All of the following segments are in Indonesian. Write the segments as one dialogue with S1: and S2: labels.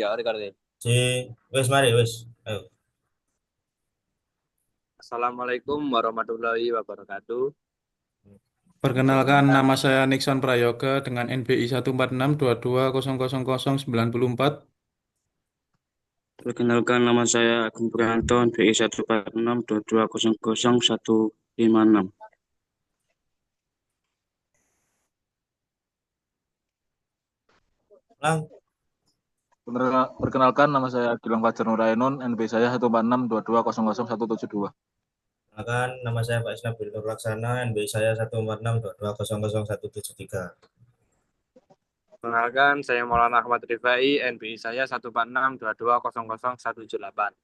S1: ya recording.
S2: Si, wes mari wes. Ayo.
S1: Assalamualaikum warahmatullahi wabarakatuh.
S3: Perkenalkan, nama saya Nixon Prayoga dengan NBI 14622000094.
S4: Perkenalkan, nama saya Agung Prianto, BI 14622000156.
S2: Lang,
S5: Perkenalkan, nama saya Gilang Fajar Nurainun, NB saya 14622000172.
S2: Perkenalkan, nama saya Pak Isnabil Nur Laksana, NBI saya 14622000173.
S1: Perkenalkan, saya Maulana Ahmad Rifai, NBI saya 14622000178.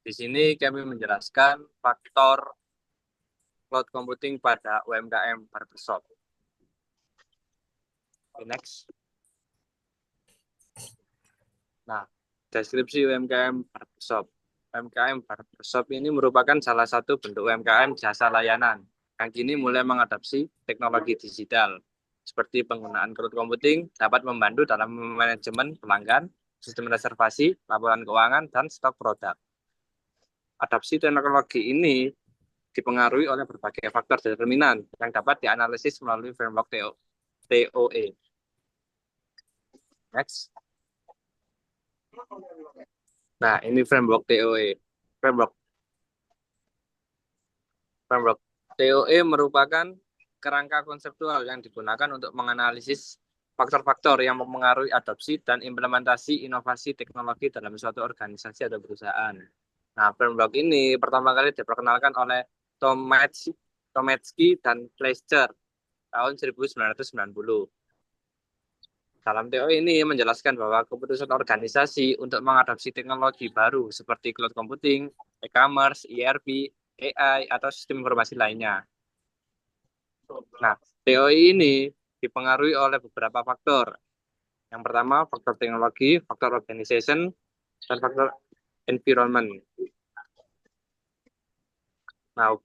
S1: Di sini kami menjelaskan faktor cloud computing pada UMKM Barbershop. Okay, next. Nah, deskripsi UMKM Barbershop. UMKM Barbershop ini merupakan salah satu bentuk UMKM jasa layanan yang kini mulai mengadopsi teknologi digital. Seperti penggunaan cloud computing dapat membantu dalam manajemen pelanggan, sistem reservasi, laporan keuangan, dan stok produk. Adopsi teknologi ini dipengaruhi oleh berbagai faktor determinan yang dapat dianalisis melalui framework TOE. Next. Nah, ini framework TOE. Framework TOE merupakan kerangka konseptual yang digunakan untuk menganalisis faktor-faktor yang mempengaruhi adopsi dan implementasi inovasi teknologi dalam suatu organisasi atau perusahaan. Nah, framework ini pertama kali diperkenalkan oleh Tometsky dan Fleischer tahun 1990. Dalam TOE ini menjelaskan bahwa keputusan organisasi untuk mengadopsi teknologi baru seperti cloud computing, e-commerce, ERP, AI, atau sistem informasi lainnya. Nah, TOE ini dipengaruhi oleh beberapa faktor. Yang pertama, faktor teknologi, faktor organization, dan faktor environment. Nah,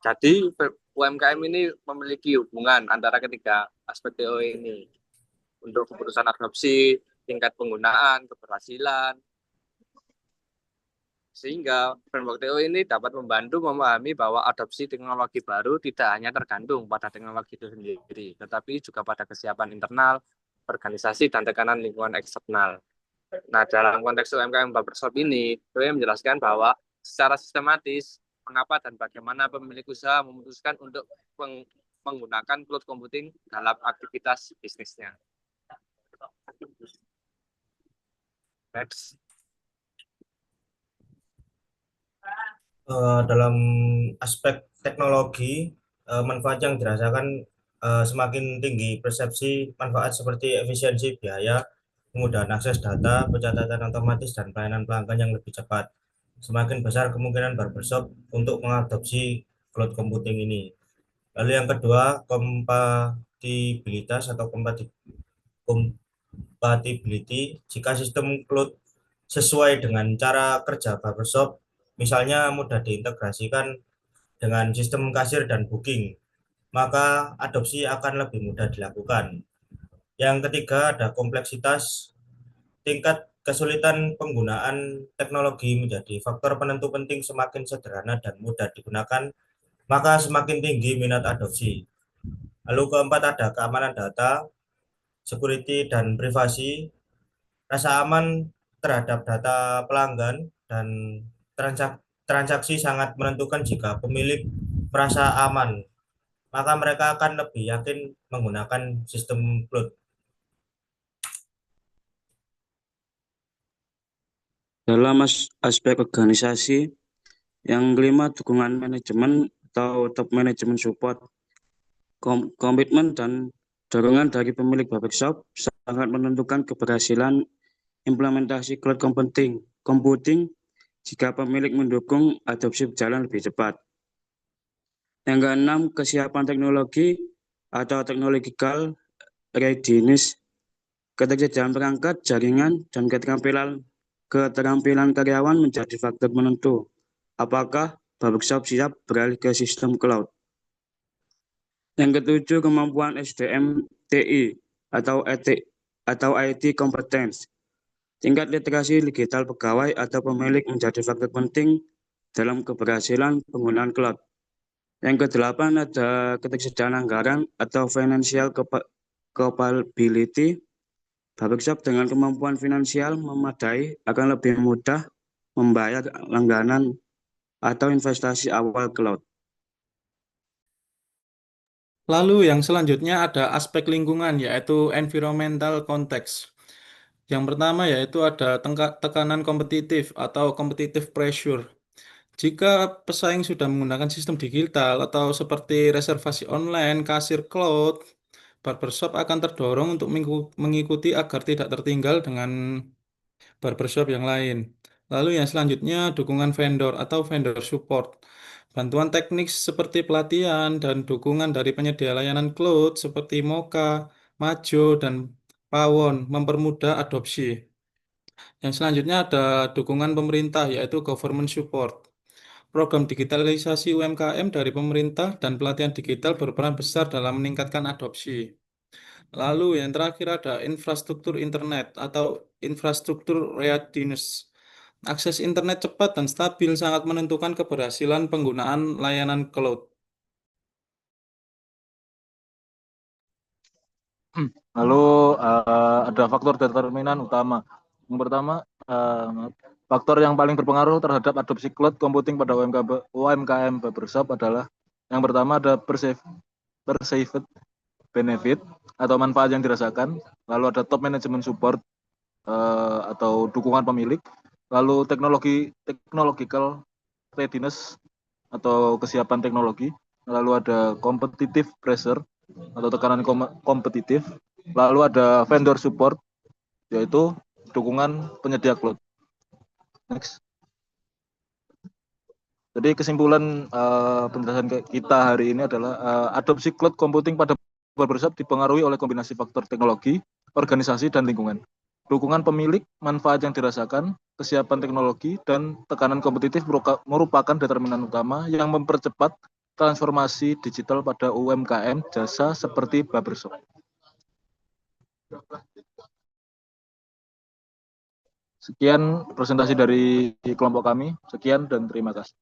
S1: jadi UMKM ini memiliki hubungan antara ketiga aspek TOE ini. Untuk keputusan adopsi, tingkat penggunaan, keberhasilan. Sehingga framework TOE ini dapat membantu memahami bahwa adopsi teknologi baru tidak hanya tergantung pada teknologi itu sendiri, tetapi juga pada kesiapan internal, organisasi, dan tekanan lingkungan eksternal. Nah, dalam konteks UMKM Barbershop ini, TOE menjelaskan bahwa secara sistematis, mengapa dan bagaimana pemilik usaha memutuskan untuk menggunakan cloud computing dalam aktivitas bisnisnya. Next.
S2: Dalam aspek teknologi, manfaat yang dirasakan semakin tinggi persepsi manfaat seperti efisiensi biaya, kemudahan akses data, pencatatan otomatis, dan pelayanan pelanggan yang lebih cepat. Semakin besar kemungkinan barbershop untuk mengadopsi cloud computing ini. Lalu yang kedua, kompatibilitas atau compatibility. Jika sistem cloud sesuai dengan cara kerja barbershop, misalnya mudah diintegrasikan dengan sistem kasir dan booking, maka adopsi akan lebih mudah dilakukan. Yang ketiga, ada kompleksitas. Tingkat kesulitan penggunaan teknologi menjadi faktor penentu penting. Semakin sederhana dan mudah digunakan, maka semakin tinggi minat adopsi. Lalu keempat, ada keamanan data, security, dan privasi. Rasa aman terhadap data pelanggan dan transaksi sangat menentukan. Jika pemilik merasa aman, maka mereka akan lebih yakin menggunakan sistem cloud.
S4: Dalam aspek organisasi, yang kelima, dukungan manajemen atau top management support. Komitmen dan dorongan dari pemilik barbershop sangat menentukan keberhasilan implementasi cloud computing jika pemilik mendukung adopsi berjalan lebih cepat. Yang keenam, kesiapan teknologi atau technological readiness, ketersediaan perangkat, jaringan, dan keterampilan karyawan menjadi faktor penentu apakah barbershop siap beralih ke sistem cloud. Yang ketujuh, kemampuan SDM TI atau atau IT competence. Tingkat literasi digital pegawai atau pemilik menjadi faktor penting dalam keberhasilan penggunaan cloud. Yang kedelapan ada ketersediaan anggaran atau financial capability. Barbershop dengan kemampuan finansial memadai akan lebih mudah membayar langganan atau investasi awal cloud.
S3: Lalu yang selanjutnya ada aspek lingkungan yaitu environmental context. Yang pertama yaitu ada tekanan kompetitif atau competitive pressure. Jika pesaing sudah menggunakan sistem digital atau seperti reservasi online, kasir cloud, barbershop akan terdorong untuk mengikuti agar tidak tertinggal dengan barbershop yang lain. Lalu yang selanjutnya dukungan vendor atau vendor support. Bantuan teknik seperti pelatihan dan dukungan dari penyedia layanan cloud seperti Moka, Majo, dan Pawon mempermudah adopsi. Yang selanjutnya ada dukungan pemerintah yaitu government support. Program digitalisasi UMKM dari pemerintah dan pelatihan digital berperan besar dalam meningkatkan adopsi. Lalu yang terakhir ada infrastruktur internet atau infrastruktur readiness. Akses internet cepat dan stabil sangat menentukan keberhasilan penggunaan layanan cloud.
S5: Lalu ada faktor determinan utama. Yang pertama, faktor yang paling berpengaruh terhadap adopsi cloud computing pada UMKM barbershop adalah yang pertama ada perceived benefit atau manfaat yang dirasakan. Lalu ada top management support atau dukungan pemilik. Lalu technological readiness atau kesiapan teknologi. Lalu ada competitive pressure atau tekanan kompetitif. Lalu ada vendor support, yaitu dukungan penyedia cloud. Next. Jadi kesimpulan penjelasan kita hari ini adalah adopsi cloud computing pada barbershop dipengaruhi oleh kombinasi faktor teknologi, organisasi, dan lingkungan. Dukungan pemilik, manfaat yang dirasakan, kesiapan teknologi, dan tekanan kompetitif merupakan determinan utama yang mempercepat transformasi digital pada UMKM jasa seperti barbershop. Sekian presentasi dari kelompok kami. Sekian dan terima kasih.